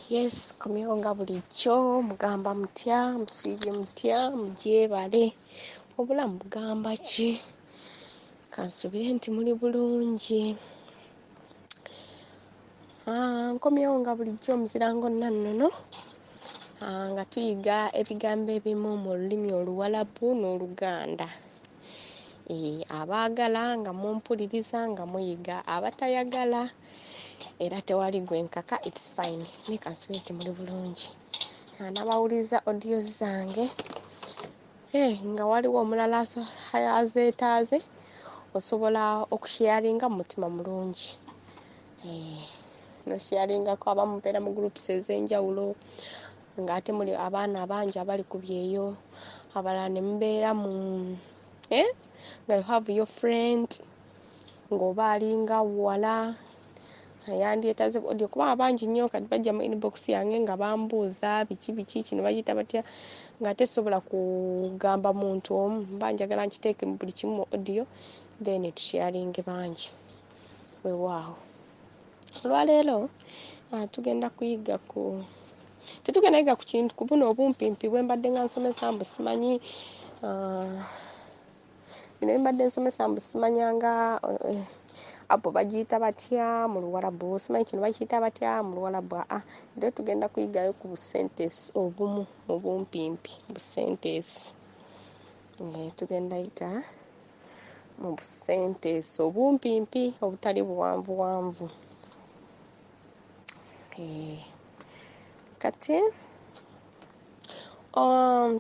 Yes, komyewo nga bulijjo mugamba mutya, musiibye mutya, mugyebale. Obulamu bugamba ki? Kansubire nti muli bulungi. Nkomyewo nga bulijjo muzira ngonna nnono nga tuyiga ebigambo ebimu mu lulimi Oluwalabu n'Oluganda. Abaagala nga mumpuliriza nga muyiga, abatayagala era tewali gwenkaka, it's fine. Ne kansubire nti muli bulungi. N'abawuliriza audio zange nga waliwo omulala azeetaaze, osobola okusharinga mu mutima mulungi. Nosharingako abamu mubeera mu groups ez'enjawulo ng'ate muli abaana abangi abali ku byeyo, abalala ne mubeera mu nga you have your friend ng'oba alinga wala yandyetaaze audio, kuba abangi nnyo kati bajja mu inbox yange nga bambuuza biki kino bagiyita batya, nga tesobola kugamba muntu omu, mba njagala nkiteeke mu buli kimu mu audio then tusharinge bangi. Weewaawo. Olwaleero tugenda kuyiga tetugenda yiga ku kintu ku buno obumpimpi bwe mbadde nga nsomesa mbu simanyi bino mbadde nsomesa mbu simanyanga apo bagiyita batya mu Luwalabu, simanyi kino bakiyita batya mu Luwalabu. Leero tugenda kuyigayo ku busentesi obumu obumpimpi, busentesi. Tugenda yiga mu busentesi obumpimpi obutali buwanvuwanvu. Kati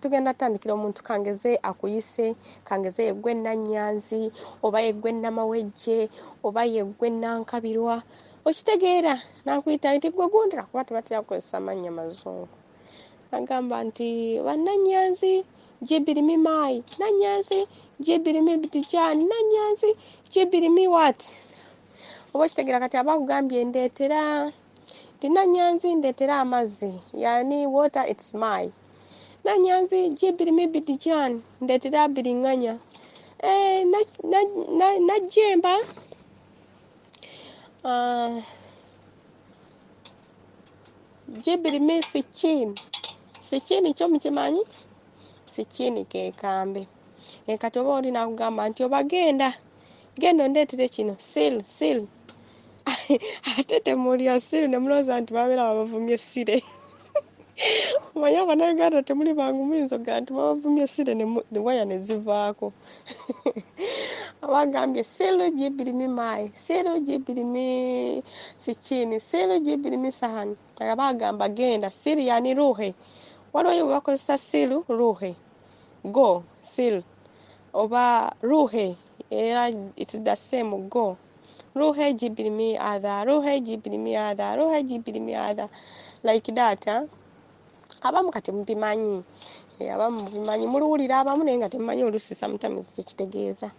tugenda tandikira omuntu kangeze akuyise, kangeze yeggwe Nnannyanzi, oba yeggwe Nnamawejje, oba yeggwe Nankabirwa. Okitegeera n'akuyita nti gwe gundira, kuba tebatera kukozesa mannya mazungu. Agamba nti Bannannyanzi Jibirimi Mai, Nnannyanzi Jibirimi Bidijani, Nnannyanzi Jibirimi what? Oba okitegeera kati aba akugambye ndeetera nti Nnannyanzi ndeetera amazzi, yani water it's my. Nnannyanzi Jibirimi Bidijani ndeetera biriŋŋanya. Najjemba Jibirimi Sichini. Sichini kyo mukimanyi? Sichini ke kambe. Kati oba oli n'akugamba nti oba genda ondeetere kino sil. Ate temulya sil ne mulowooza nti babeera babavumye ssire. Omanyi Abannayuganda temuli bangu muyinza okugamba nti babavumye ssire ne waya ne zivaako. Abagambye sil Jibirimi Mai, sil Jibirimi Sichini, sil Jibirimi Sahani. Abagamba genda, sil yani ruhe. Waliwo bakozesa sil ruhe. Go, sil. Oba ruhe, era it's the same go. Ruhe Jibirimi adha, ruhe Jibirimi adha, ruhe Jibirimi adha. Like that, abamu kati mubimanyi. Abamu mubimanyi, muluwulira abamu naye nga temumanyi oluusi sometimes kyekitegeeza.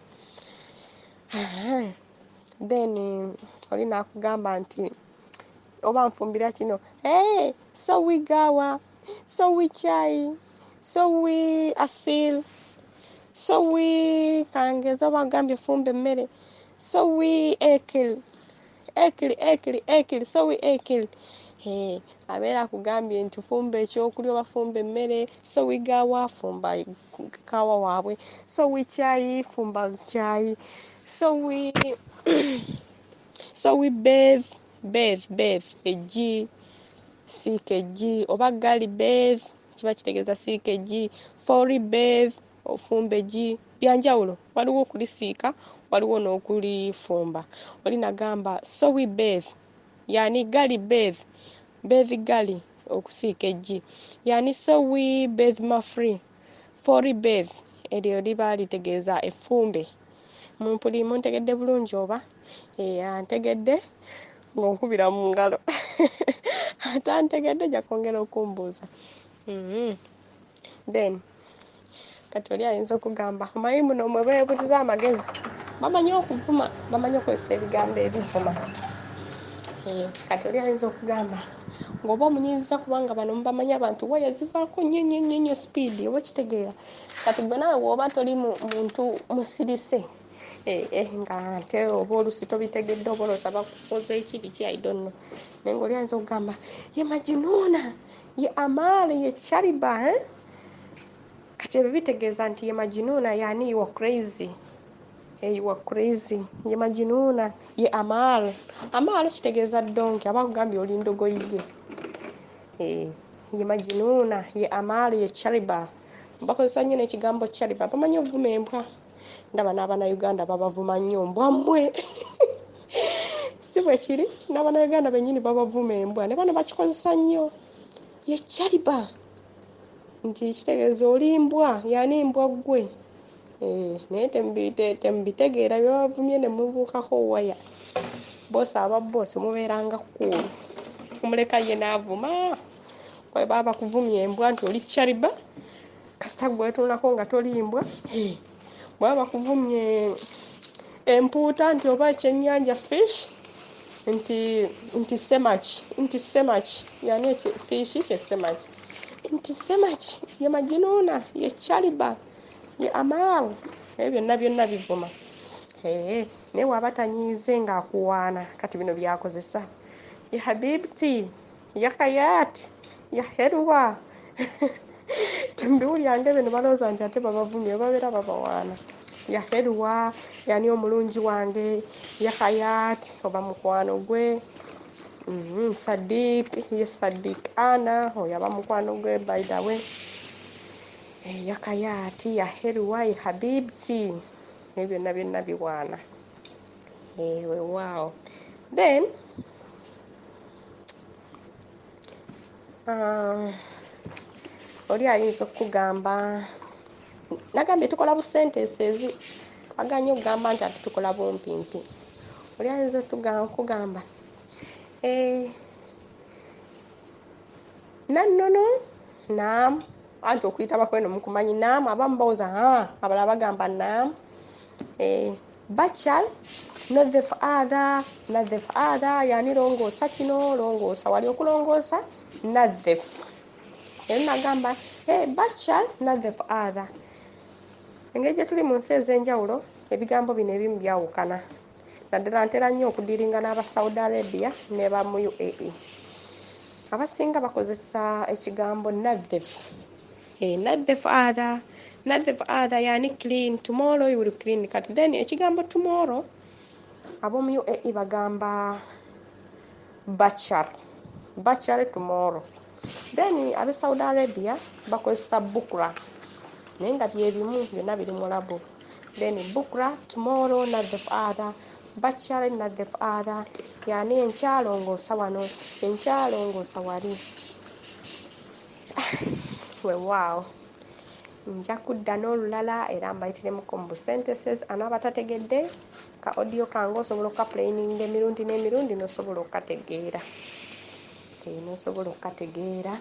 Then oli n'akugamba nti oba nfumbira kino, sowi gawa, sowi chai, sowi asil, sowi kangeze oba agambye fumba emmere, sowi ekili, sowi ekili. Abeera akugambye nti fumba ekyokulya oba fumba emmere, sowi gawa fumba kawa waabwe, sowi chai fumba chai, sowi bathe eggi, siika eggi, oba gali bathe kiba kitegeeza siika eggi, fori bathe ofumba eggi. Byanjawulo, waliwo okulisiika, waliwo n'okulifumba. Oli nagamba sowi bathe yani gali bathe gali okusiika eggi, yani sowi bathe mafri, fori bathe eryo liba litegeeza effumbe. Muntegedde bulungi oba? Antegedde ng'onkubira mu ngalo. Atantegedde ajja kwongera okumbuuza. Then kati oli ayinza okugamba omanyi muno mwe beebuuliza amagezi, bamanyi okuvuma, bamanyi okozesa ebigambo ebivuma. Kati oli ayinza okugamba ng'oba omunyiiziza kubanga bano mubamanyi abantu waya zivaako nnyo speed, oba kitegeera. Kati gwe naawe bw'oba toli muntu musirise, nga nte oba olusi tobitegedde oba olowooza bakukoze ki biki I don't know. Naye ng'oli ayinza okugamba ye Majnuna, ye Amal, ye Chariba. Kati ebyo bitegeeza nti ye Majnuna yani you are crazy. You are crazy. Ye Majnuna, ye Amal. Amal kitegeeza ddonke, aba akugambye oli ndogoyi ye. Ye Majnuna, ye Amal, ye Chariba. Bakozesa nnyo n'ekigambo Chariba. Bamanyi ovuma embwa. Ndaba n'Abannayuganda babavuma nnyo mbwa mmwe. Si bwe kiri, n'Abannayuganda bennyini babavuma embwa. Ne bano bakikozesa nnyo. Ye Chariba. Nti kitegeeza oli mbwa, yani mbwa ggwe. Naye temubitegeera bye bavumye ne mubuukako waya. Boosi aba boosi mubeeranga kkulu. Kumuleka ye n'avuma. Bwe baba bakuvumye embwa nti oli Chariba. Kasita gwe weetuunako nga toli mbwa. Bwe baba bakuvumye empuuta nti oba ekyennyanja fish. Nti semaki. Nti semaki. Yani fish kye semaki. Nti semaki. Ye Majnuna, ye Chariba, ye Amal. Ebyo byonna bivuma. Naye waba tanyiize ng'akuwaana. Kati bino byakozesa. Ye Habibti, ye Hayat, ye Helwa. Tembiwulyange bino balowooza nti ate babavumye babeera babawaana. Ya Helwa, yani omulungi wange. Ya Hayat, oba mukwano gwe. Sadiq, ye Sadiq Ana, oyo aba mukwano gwe by the way. Ya Hayat, ya Helwa, ye Habibti. Ebyo byonna biwaana. Wow. Then, oli ayinza okugamba nagambye tukola bu sentences twaganye okugamba nti ate tukola bumpimpi. Oli ayinza okugamba nannono naam anti okuyita bakweno mukumanyi naam abamu bawuza abalala bagamba naam. Bachal nadhif adha yani longoosa kino longoosa wali okulongoosa nadhif. Era nagamba bachal nadhif adha. Engeri gye tuli mu nsi ez'enjawulo ebigambo bino ebimu byawukana. Naddala ntera nnyo okudiringa n'aba Saudi Arabia ne ba mu UAE. Abasinga bakozesa ekigambo nadhif. Nadhif adha. Nadhif adha yani clean. Tomorrow you will clean. Kati then ekigambo tomorrow ab'omu UAE bagamba bachar. Bachar tomorrow. Then ab'e Saudi Arabia bakozesa bukra. Naye nga bye bimu byonna biri mu labo. Then bukra tomorrow nadhif adha. Bachar nadhif adha. Yani enkyalongoosa wano. Enkyalongoosa wali. Wow. Nja kudda n'olulala era mbayitirimuko mu sentences anaabatategedde ka audio kange osobola okukapulayininga emirundi n'emirundi n'osobola okukategeera. N'osobola okukategeera.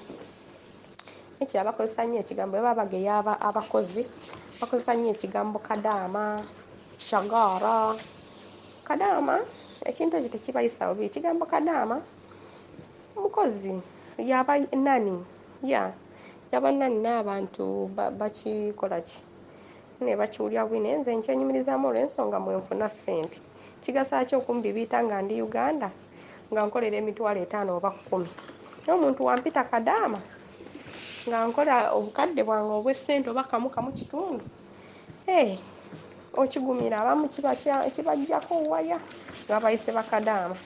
Ekirala bakozesa nnyo ekigambo bwe baba bageya abakozi bakozesa nnyo ekigambo kadaama, shagara. Kadaama ekintu ekyo tekibayisa bubi. Ekigambo kadaama omukozi yaba nani yaba nani n'abantu bakikola ki ne bakiwulya bubi naye nze nkyenyumirizaamu olw'ensonga mwenfuna ssente. Kigasa ki okumbibiita nga ndi Uganda nga nkolera emitwalo 5 oba 10 n'omuntu wampita kadaama nga nkola obukadde bwange obw'essente oba kamu kitundu. Okigumira abamu kibajjako waya nga bayise bakadaama.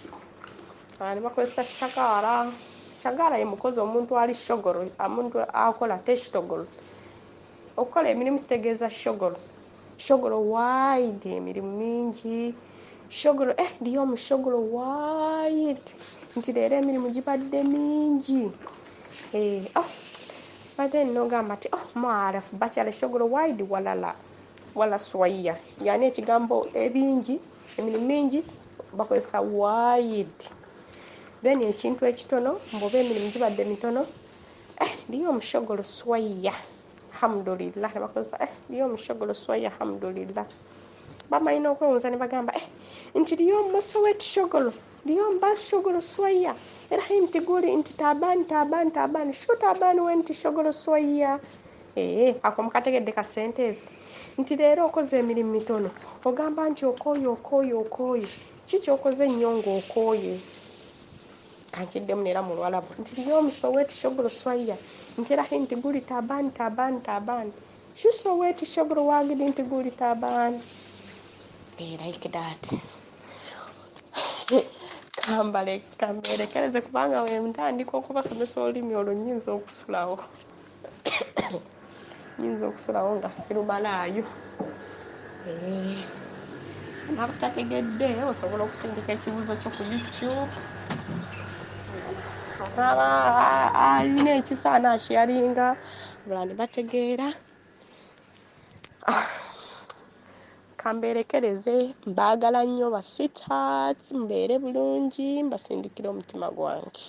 Ne bakozesa shagara. Shagara ye mukozi omuntu ali shogoro, omuntu akola tekitogolo. Okukola emirimu kitegeeza shogoro. Shogoro wide emirimu mingi. Shogoro ndiyo mu shogoro wide. Nti leero emirimu gibadde mingi. Bade nogamba ati maarafu bachale shogoro wide wala swaiya. Yani ekigambo ebingi emirimu mingi bakozesa wide. Then ekintu ekitono mboba emirimu gibadde mitono ndiyo omushogolo swaiya alhamdulillah. Bakozesa ndiyo omushogolo swaiya alhamdulillah. Bamanyi n'okwewunza ne bagamba nti ndiyo omusoweti shogolo ndiyo mbasi shogolo swaiya era nti guli nti tabani shu tabani we nti shogolo swaiya. Ako mukategedde ka sentence nti leero okoze emirimu mitono ogamba nti okooye ki kyokoze ennyo ng'okooye kankiddemu neera mu Lwarabu nti اليوم سويت شغل شوية انت راح انت تقولي تعبان شو سويتي شغل واجد انت تقولي تعبان like that kamberekereze kubanga we ntandika okubasomesa olulimi olwo nnyinza okusulawo nga sirumalaayo nabatategedde osobola okusindika ekibuuzo kyo ku YouTube alina ekisaana akyalinga abala ne bategeera kamberekereze mbaagala nnyo ba sweethearts mubeere bulungi mbasindikira omutima gwange